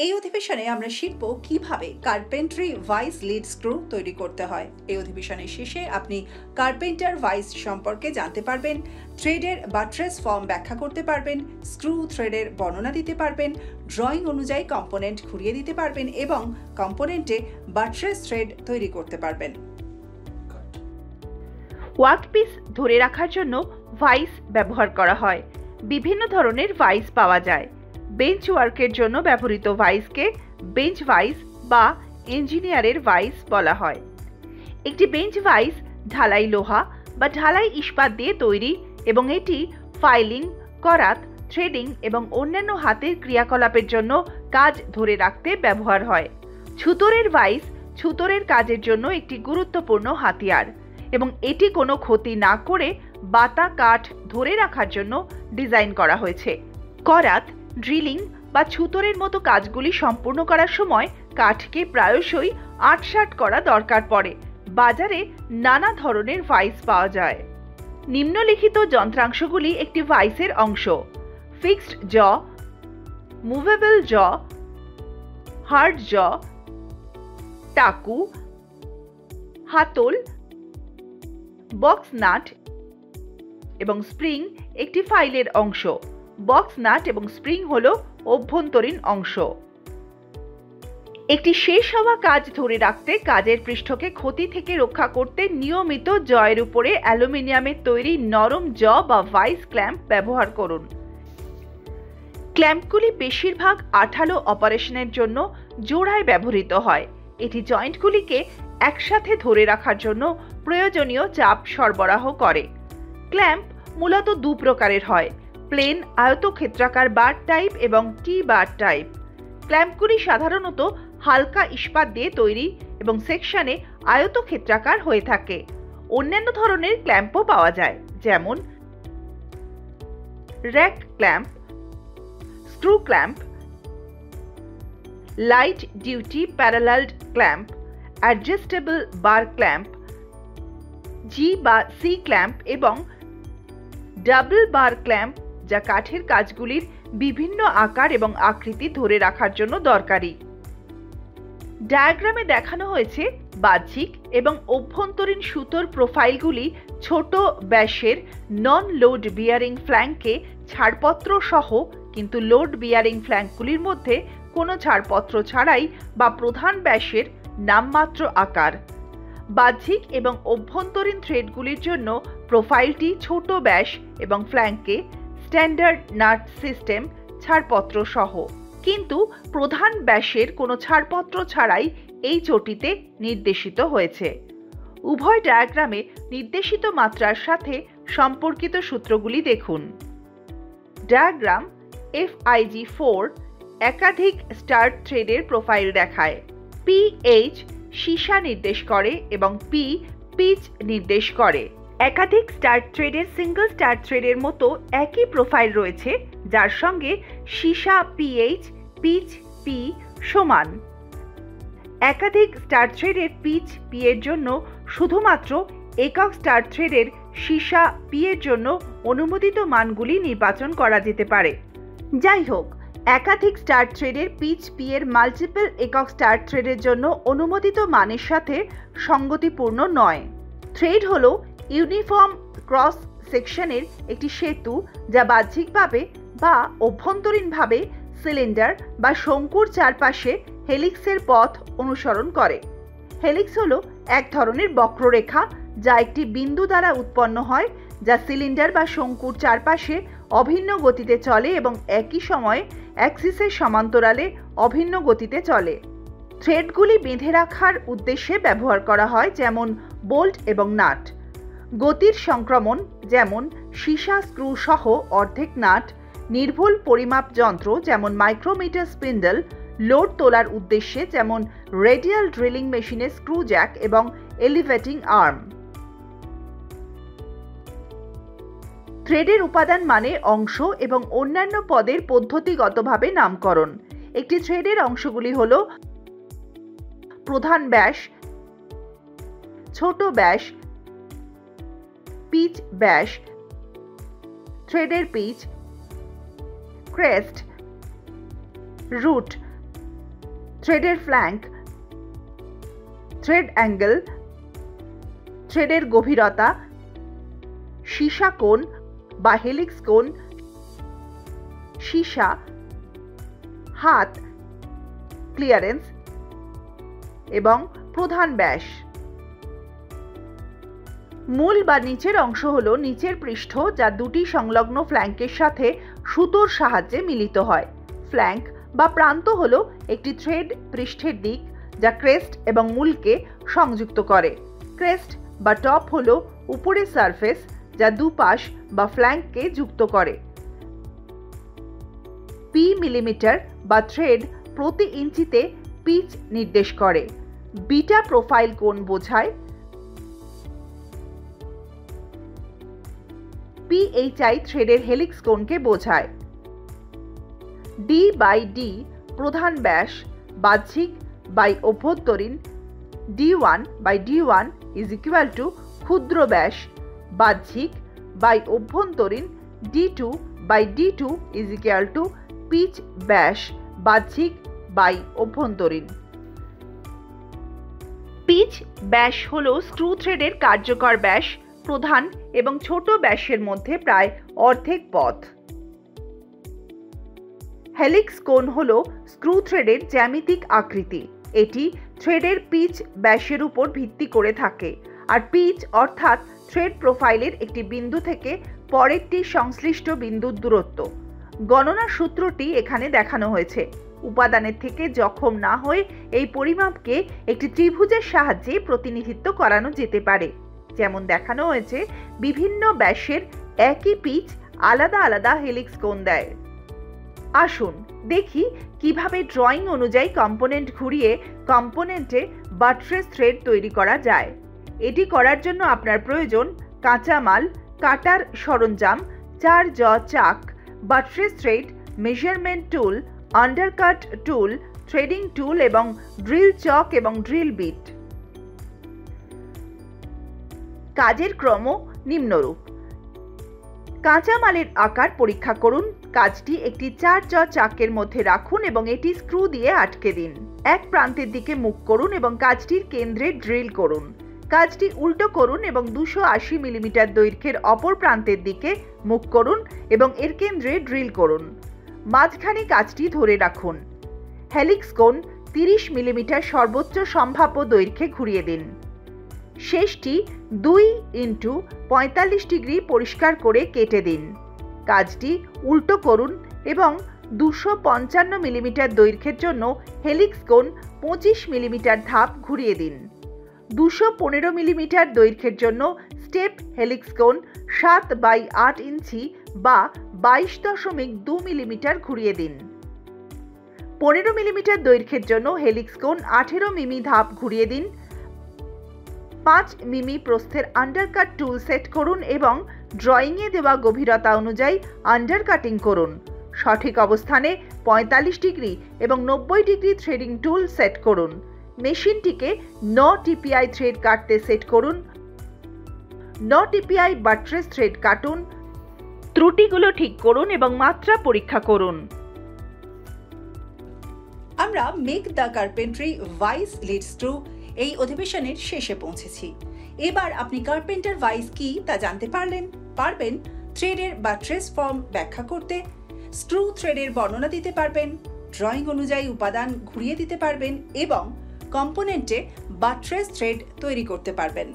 এই অধিবেশনে আমরা শিখব কিভাবে কার্পেন্ট্রি ভাইস লিড স্ক্রু তৈরি করতে হয়। এই অধিবেশনের শেষে আপনি কার্পেন্টার ভাইস সম্পর্কে জানতে পারবেন, থ্রেডের বাট্রেস ফর্ম ব্যাখ্যা করতে পারবেন, স্ক্রু থ্রেডের বর্ণনা দিতে পারবেন, ড্রয়িং অনুযায়ী কম্পোনেন্ট ঘুরিয়ে দিতে পারবেন এবং কম্পোনেন্টে বাট্রেস থ্রেড তৈরি করতে পারবেন। ওয়ার্কপিস ধরে রাখার জন্য ভাইস ব্যবহার করা হয়। বিভিন্ন ধরনের ভাইস পাওয়া যায়। বেঞ্চ ওয়ার্কের জন্য ব্যবহৃত ভাইসকে বেঞ্চ ভাইস বা ইঞ্জিনিয়ারের ভাইস বলা হয়। একটি বেঞ্চ ভাইস ঢালাই লোহা বা ঢালাই ইস্পাত দিয়ে তৈরি এবং এটি ফাইলিং, করাত, থ্রেডিং এবং অন্যান্য হাতের ক্রিয়াকলাপের জন্য কাজ ধরে রাখতে ব্যবহার হয়। ছুতোরের ভাইস ছুতোরের কাজের জন্য একটি গুরুত্বপূর্ণ হাতিয়ার এবং এটি কোনো ক্ষতি না করে বাতা কাঠ ধরে রাখার জন্য ডিজাইন করা হয়েছে। করাত, ড্রিলিং বা ছুতোরের মতো কাজগুলি সম্পূর্ণ করার সময় কাঠকে প্রায়শই আঁটসাঁট করা দরকার পড়ে। বাজারে নানা ধরনের ভাইস পাওয়া যায়। নিম্নলিখিত যন্ত্রাংশগুলি একটি ভাইসের অংশ: ফিক্সড জ, মুভেবল জ, হার্ড জ, টাকু, হাতল, বক্স নাট এবং স্প্রিং একটি ফাইলের অংশ। বক্স নাট এবং স্প্রিং হল অভ্যন্তরীণ অংশ। একটি শেষ হওয়া কাজ ধরে রাখতে কাজের পৃষ্ঠকে ক্ষতি থেকে রক্ষা করতে নিয়মিত জয়ের উপরে অ্যালুমিনিয়ামের তৈরি নরম জ বা ভাইস ক্ল্যাম্প ব্যবহার করুন। ক্ল্যাম্পগুলি বেশিরভাগ আঠালো অপারেশনের জন্য জোড়ায় ব্যবহৃত হয়। এটি জয়েন্টগুলিকে একসাথে ধরে রাখার জন্য প্রয়োজনীয় চাপ সরবরাহ করে। ক্ল্যাম্প মূলত দু প্রকারের হয়: প্লেন আয়তক্ষেত্রাকার বার টাইপ এবং টি বার টাইপ। ক্ল্যাম্পগুলি সাধারণত হালকা ইস্পাত দিয়ে তৈরি এবং সেকশনে আয়তক্ষেত্রাকার হয়ে থাকে। অন্যান্য ধরনের ক্ল্যাম্পও পাওয়া যায়, যেমন rack clamp, screw clamp, light duty parallel clamp, adjustable bar clamp, G বা সি ক্ল্যাম্প এবং ডাবল বার ক্ল্যাম্প, যা কাঠের কাজগুলির বিভিন্ন আকার এবং আকৃতি ধরে রাখার জন্য দরকারি। ডায়াগ্রামে দেখানো হয়েছে বাহ্যিক এবং অভ্যন্তরীণ সুতোর প্রোফাইলগুলি ছোট ব্যাসের নন লোড বিয়ারিং ফ্ল্যাঙ্কে ছাড়পত্র সহ, কিন্তু লোড বিয়ারিং ফ্ল্যাঙ্কগুলির মধ্যে কোনো ছাড়পত্র ছাড়াই বা প্রধান ব্যাসের নামমাত্র আকার। বাহ্যিক এবং অভ্যন্তরীণ থ্রেডগুলির জন্য প্রোফাইলটি ছোট ব্যাস এবং ফ্ল্যাঙ্কে স্ট্যান্ডার্ড নাট সিস্টেম ছাড়পত্র সহ, কিন্তু প্রধান ব্যাসের কোনো ছাড়পত্র ছাড়াই এই চটিতে নির্দেশিত হয়েছে। উভয় ডায়াগ্রামে নির্দেশিত মাত্রার সাথে সম্পর্কিত সূত্রগুলি দেখুন। ডায়াগ্রাম FIG4 একাধিক স্টার্ট থ্রেডের প্রোফাইল দেখায়। PH সীসা নির্দেশ করে এবং P পিচ নির্দেশ করে। একাধিক স্টার্ট থ্রেডের সিঙ্গল স্টার্ট থ্রেডের মতো একই প্রোফাইল রয়েছে, যার সঙ্গে সীসা PH, পিচ P সমান। একাধিক স্টার্ট থ্রেডের পিচ P এর জন্য শুধুমাত্র একক স্টার্ট থ্রেডের সীসা P এর জন্য অনুমোদিত মানগুলি নির্বাচন করা যেতে পারে। যাই হোক, একাধিক স্টার্ট থ্রেডের পিচ P এর মাল্টিপল একক স্টার্ট থ্রেডের জন্য অনুমোদিত মানের সাথে সঙ্গতিপূর্ণ নয়। থ্রেড হল ইউনিফর্ম ক্রস সেকশনের একটি সেতু, যা বাহ্যিকভাবে বা অভ্যন্তরীণভাবে সিলিন্ডার বা শঙ্কুর চারপাশে হেলিক্সের পথ অনুসরণ করে। হেলিক্স হল এক ধরনের বক্ররেখা যা একটি বিন্দু দ্বারা উৎপন্ন হয়, যা সিলিন্ডার বা শঙ্কুর চারপাশে অভিন্ন গতিতে চলে এবং একই সময়ে অ্যাক্সিসের সমান্তরালে অভিন্ন গতিতে চলে। থ্রেডগুলি বেঁধে রাখার উদ্দেশ্যে ব্যবহার করা হয়, যেমন বোল্ট এবং নাট। গতির সংক্রমণ, যেমন সীসা স্ক্রু সহ অর্ধেক নাট, নির্ভুল পরিমাপ যন্ত্র যেমন মাইক্রোমিটার স্পিন্ডল, লোড তোলার উদ্দেশ্যে যেমন রেডিয়াল ড্রিলিং মেশিনের স্ক্রু জ্যাক এবং এলিভেটিং আর্ম। থ্রেডের উপাদান মানে অংশ এবং অন্যান্য পদের পদ্ধতিগতভাবে নামকরণ। একটি থ্রেডের অংশগুলি হল প্রধান ব্যাস, ছোট ব্যাস, পিচ ব্যাস, থ্রেডের পিচ, ক্রেস্ট, রুট, থ্রেডের ফ্ল্যাঙ্ক, থ্রেড অ্যাঙ্গেল, থ্রেডের গভীরতা, সীসা কোণ বা হেলিক্স কোণ, সীসা, হাত, ক্লিয়ারেন্স এবং প্রধান ব্যাস। মূল বা নিচের অংশ হলো নিচের পৃষ্ঠ, যা দুটি সংলগ্ন ফ্ল্যাঙ্কের সাথে সুতোর সাহায্যে মিলিত হয়। ফ্ল্যাঙ্ক বা প্রান্ত হলো একটি থ্রেড পৃষ্ঠের দিক যা ক্রেস্ট এবং মূলকে সংযুক্ত করে। ক্রেস্ট বা টপ হলো উপরের সারফেস যা দুপাশ বা ফ্ল্যাঙ্ককে যুক্ত করে। পি মিলিমিটার বা থ্রেড প্রতি ইঞ্চিতে পিচ নির্দেশ করে। বিটা প্রোফাইল কোণ বোঝায়। পিএইচআই থ্রেডের হেলিক্স কোণকে বোঝায়। ডি বাই ডি প্রধান ব্যাস, বাহ্যিক বাই অভ্যন্তরীণ। D1 by D1 is equal two ক্ষুদ্র ব্যাস, বাহ্যিক বাই অভ্যন্তরীণ। D2 by D2 is equal to pitch ব্যাস, বাহ্যিক বাই অভ্যন্তরীণ। পিচ ব্যাস হলো স্ক্রু থ্রেডের কার্যকর ব্যাস, প্রধান এবং ছোট ব্যাসের মধ্যে প্রায় অর্ধেক পথ। হেলিক্স কোণ হলো স্ক্রু থ্রেডের জ্যামিতিক আকৃতি। এটি থ্রেডের পিচ ব্যাসের উপর ভিত্তি করে থাকে, আর পিচ অর্থাৎ থ্রেড প্রোফাইলের একটি বিন্দু থেকে পরেরটি সংশ্লিষ্ট বিন্দুর দূরত্ব। গণনার সূত্রটি এখানে দেখানো হয়েছে। উপাদানের থেকে জখম না হয়ে এই পরিমাপকে একটি ত্রিভুজের সাহায্যে প্রতিনিধিত্ব করানো যেতে পারে। যেমন দেখানো হয়েছে, বিভিন্ন ব্যাসের একই পিচ আলাদা আলাদা হেলিক্স কোণ দেয়। আসুন দেখি কিভাবে ড্রয়িং অনুযায়ী কম্পোনেন্ট ঘুরিয়ে কম্পোনেন্টে বাট্রেস থ্রেড তৈরি করা যায়। এটি করার জন্য আপনার প্রয়োজন কাঁচামাল, কাটার সরঞ্জাম, 4 জ চাক, বাট্রেস থ্রেড, মেজারমেন্ট টুল, আন্ডারকাট টুল, থ্রেডিং টুল এবং ড্রিল চক এবং ড্রিল বিট। কাজের ক্রম নিম্নরূপ। কাঁচামালের আকার পরীক্ষা করুন। কাজটি একটি 4 জ চাকের মধ্যে রাখুন এবং এটি স্ক্রু দিয়ে আটকে দিন। এক প্রান্তের দিকে মুখ করুন এবং কাজটির কেন্দ্রে ড্রিল করুন। কাজটি উল্টো করুন এবং 280 মিলিমিটার দৈর্ঘ্যের অপর প্রান্তের দিকে মুখ করুন এবং এর কেন্দ্রে ড্রিল করুন। মাঝখানে কাজটি ধরে রাখুন। হেলিক্স কোণ 30 মিলিমিটার সর্বোচ্চ সম্ভাব্য দৈর্ঘ্যে ঘুরিয়ে দিন। শেষটি 2x45 ডিগ্রি পরিষ্কার করে কেটে দিন। কাজটি উল্টো করুন এবং 255 মিলিমিটার দৈর্ঘ্যের জন্য হেলিক্স কোণ 25 মিলিমিটার ধাপ ঘুরিয়ে দিন। 215 মিলিমিটার দৈর্ঘ্যের জন্য স্টেপ হেলিক্স কোণ 7/8 ইঞ্চি বা 22.2 মিলিমিটার ঘুরিয়ে দিন। 15 মিলিমিটার দৈর্ঘ্যের জন্য হেলিক্স কোণ 18 মিমি ধাপ ঘুরিয়ে দিন। 5 মিমি প্রস্থের আন্ডারকাট টুল সেট করুন এবং ড্রয়িংয়ে দেওয়া গভীরতা অনুযায়ী আন্ডারকাটিং করুন। সঠিক অবস্থানে 45 ডিগ্রি এবং 90 ডিগ্রি থ্রেডিং টুল সেট করুন। মেশিনটিকে 9 টিপিআই থ্রেড কাটতে সেট করুন। 9 টিপিআই বাট্রেস থ্রেড কাটুন। ত্রুটিগুলো ঠিক করুন এবং মাত্রা পরীক্ষা করুন। আমরা make the carpentry vice lead screw এই অধিবেশনের শেষে পৌঁছেছি। এবার আপনি কার্পেন্টার ভাইস কি তা জানতে পারবেন থ্রেডের বাট্রেস ফর্ম ব্যাখ্যা করতে, স্ক্রু থ্রেডের বর্ণনা দিতে পারবেন, ড্রয়িং অনুযায়ী উপাদান ঘুরিয়ে দিতে পারবেন এবং কম্পোনেন্টে বাট্রেস থ্রেড তৈরি করতে পারবেন।